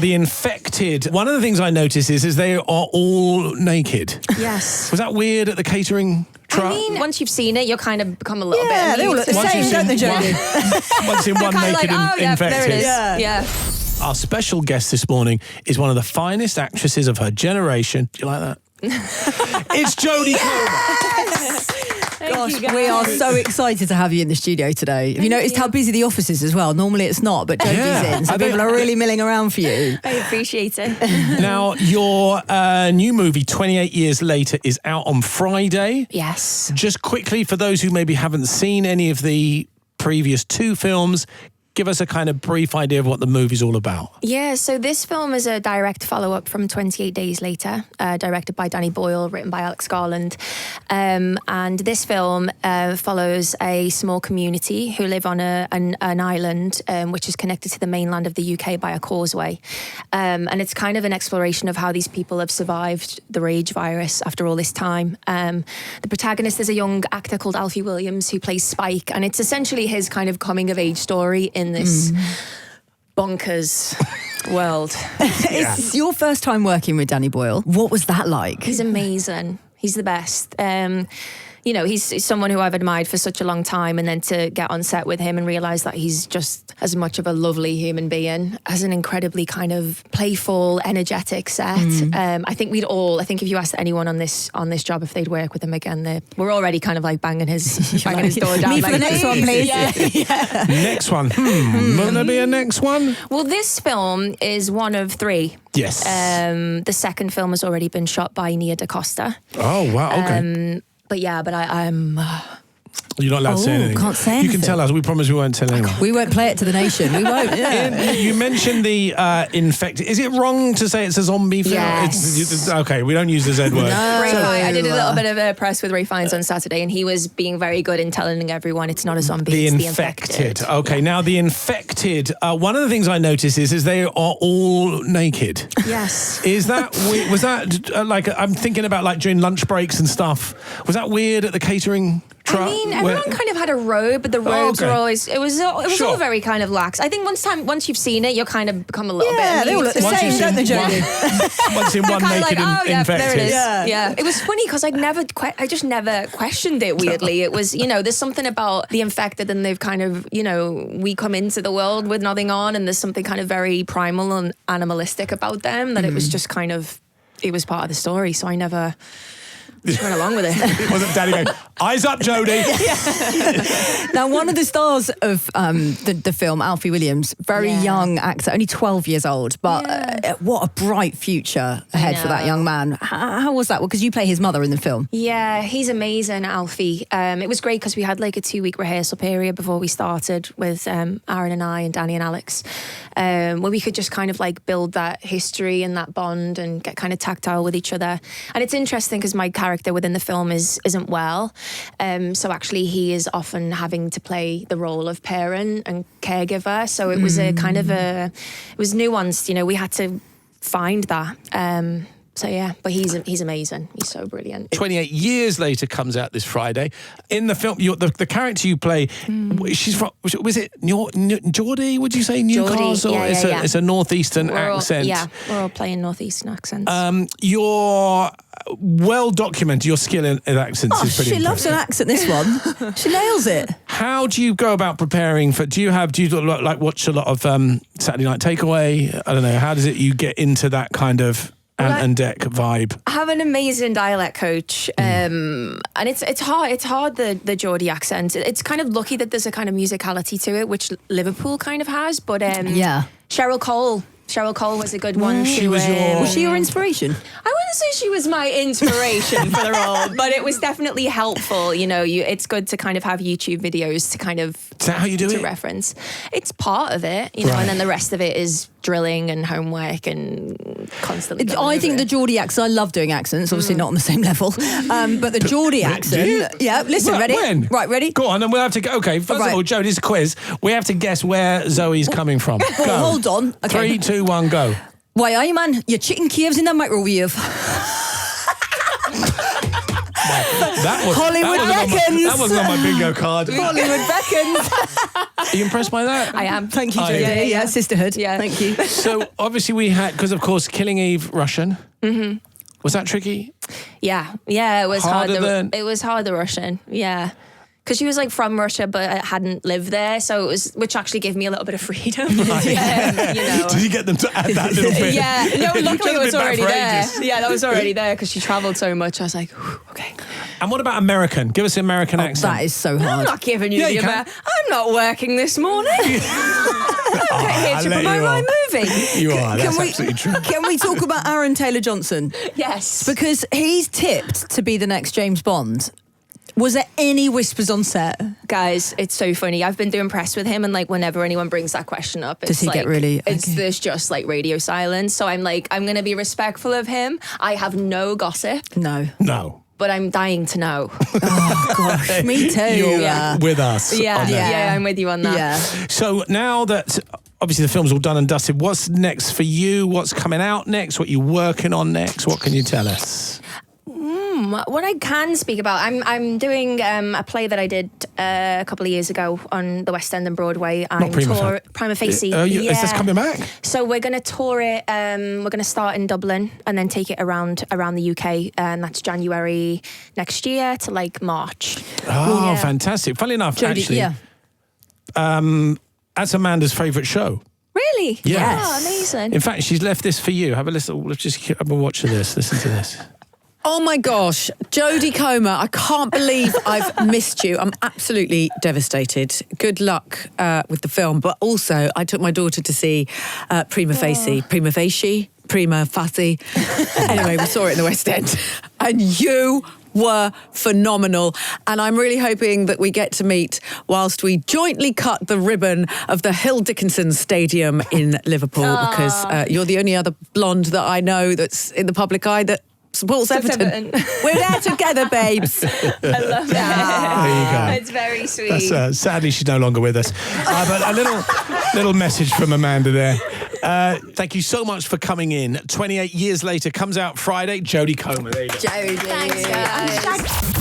The infected. One of the things I noticed is they are all naked. Yes. Was that weird at the catering truck? I mean, once you've seen it, you'll kind of become a little bit. Yeah, they all look the same, don't they, Jodie? Once in one naked and infected. There it is. Yeah. Our special guest this morning is one of the finest actresses of her generation. Do you like that? It's Jodie Comer. Gosh, we are so excited to have you in the studio today. Have you noticed how busy the office is as well? Normally it's not, but Jodie's in, so people are really milling around for you. I appreciate it. Now, your new movie, 28 Years Later, is out on Friday. Yes. Just quickly, for those who maybe haven't seen any of the previous two films, give us a kind of brief idea of what the movie's all about. Yeah, so this film is a direct follow-up from 28 Days Later, directed by Danny Boyle, written by Alex Garland. And this film follows a small community who live on an island which is connected to the mainland of the UK by a causeway. And it's kind of an exploration of how these people have survived the rage virus after all this time. The protagonist is a young actor called Alfie Williams who plays Spike, and it's essentially his kind of coming-of-age story in this bonkers world. It's your first time working with Danny Boyle. What was that like? He's amazing. He's the best. You know, he's someone who I've admired for such a long time, and then to get on set with him and realise that he's just as much of a lovely human being, as an incredibly kind of playful, energetic set. I think if you asked anyone on this job if they'd work with him again, we're already kind of like banging his door down. Me for the next one, please. Yeah. Next one. Will there be a next one? Well, this film is one of three. Yes. The second film has already been shot by Nia DaCosta. Oh, wow, okay. But I'm... You're not allowed to say anything. Can't say anything. You can tell us. We promise we won't tell anyone. We won't play it to the nation. We won't. Yeah. You mentioned the infected. Is it wrong to say it's a zombie film? Yes. Okay, we don't use the Z word. No. I did a little bit of a press with Ray Fiennes on Saturday, and he was being very good in telling everyone it's not a zombie, it's the infected. Okay, now the infected. One of the things I noticed is they are all naked. Yes. Is that was that like I'm thinking about like during lunch breaks and stuff? Was that weird at the catering truck? I mean, everyone kind of had a robe, but the robes were always... It was all very kind of lax. I think once you've seen it, you'll kind of become a little bit... Yeah, they all look the same, don't they, Jodie? Once in one naked and infected. There it is. Yeah. It was funny because I just never questioned it, weirdly. It was, there's something about the infected, and they've kind of, we come into the world with nothing on, and there's something kind of very primal and animalistic about them, that it was just kind of... It was part of the story, so I never... Just went along with it. It wasn't Daddy going, eyes up, Jodie. Now, one of the stars of the film, Alfie Williams, very young actor, only 12 years old, but what a bright future ahead for that young man. How was that? Well, because you play his mother in the film. Yeah, he's amazing, Alfie. It was great because we had like a 2-week rehearsal period before we started with Aaron and I and Danny and Alex, where we could just kind of like build that history and that bond and get kind of tactile with each other. And it's interesting because my character within the film isn't well, so actually he is often having to play the role of parent and caregiver, so it was it was nuanced, we had to find that. So yeah, but he's amazing. He's so brilliant. 28 Years Later comes out this Friday. In the film, the character you play, she's from, was it Jodie? Would you say Newcastle? Yeah, it's a northeastern accent. We're all playing northeastern accents. You're well documented. Your skill in accents is pretty She loves an accent, this one. She nails it. How do you go about preparing for, do you like watch a lot of Saturday Night Takeaway? I don't know, how does you get into that kind of Ant and Dec vibe? I have an amazing dialect coach, and it's hard the Geordie accent. It's kind of lucky that there's a kind of musicality to it, which Liverpool kind of has. But Cheryl Cole was a good one. Was she your inspiration? I wouldn't say she was my inspiration for the role, but it was definitely helpful. It's good to kind of have YouTube videos to kind of... Is that how you do it? To reference. It's part of it, and then the rest of it is drilling and homework and constantly... I think the Geordie accent, I love doing accents, obviously not on the same level, but the Geordie accent... Yeah, listen, ready? When? Right, ready? Go on, and we'll have to go. Okay, first of all, Joe, this is a quiz. We have to guess where Zoe's coming from. Go. Hold on. Okay. 3, 2, 1, go. Why are you, man? Your chicken caves in the microwave. Hollywood beckons. That wasn't on my bingo card. Hollywood beckons. Are you impressed by that? I am. Thank you, Oh, Jodie. yeah. Yeah, sisterhood. Yeah. Thank you. So obviously we had, because of course, Killing Eve, Russian. Mm-hmm. Was that tricky? Yeah, it was Harder than- It was harder Russian, yeah. Because she was like from Russia, but I hadn't lived there, so it was, which actually gave me a little bit of freedom. You know. Did you get them to add that little bit? Yeah, no, luckily You've it was been back already for there. ages. Yeah, that was already there because she travelled so much. I was like, okay. And what about American? Give us the American accent. That is so I'm hard. not giving you Yeah, the you can. I'm not working this morning. I'm here I'll to let promote you my on. movie. You are. That's Can we- absolutely true. Can we talk about Aaron Taylor-Johnson? Yes. Because he's tipped to be the next James Bond. Was there any whispers on set? Guys, it's so funny. I've been doing press with him, and like whenever anyone brings that question up, it's Does he like, get really- It's okay. there's just like radio silence. So I'm like, I'm gonna be respectful of him. I have no gossip, No. but I'm dying to know. Oh, gosh. Me too. You're with us. Yeah, on that. yeah, I'm with you on that. Yeah. So now that obviously the film's all done and dusted, what's next for you? What's coming out next? What are you working on next? What can you tell us? What I can speak about, I'm doing a play that I did a couple of years ago on the West End and Broadway. I'm Prima Facie. Is this coming back? So we're going to tour it. We're going to start in Dublin and then take it around the UK, and that's January next year to like March. Oh, fantastic! Funnily enough, Jodie, actually, yeah. that's Amanda's favourite show. Really? Yes. Oh, amazing. In fact, she's left this for you. Have a listen. Let's just have a watch of this. Listen to this. Oh my gosh, Jodie Comer, I can't believe I've missed you. I'm absolutely devastated. Good luck with the film. But also, I took my daughter to see Prima Facie. Anyway, we saw it in the West End. And you were phenomenal. And I'm really hoping that we get to meet whilst we jointly cut the ribbon of the Hill Dickinson Stadium in Liverpool, because you're the only other blonde that I know that's in the public eye that supports Everton. We're there together, babes. I love that. There you go. It's very sweet. That's, sadly, she's no longer with us. But a little message from Amanda there. Thank you so much for coming in. 28 years later comes out Friday. Jodie Comer. There you go. Jodie. Thanks, guys.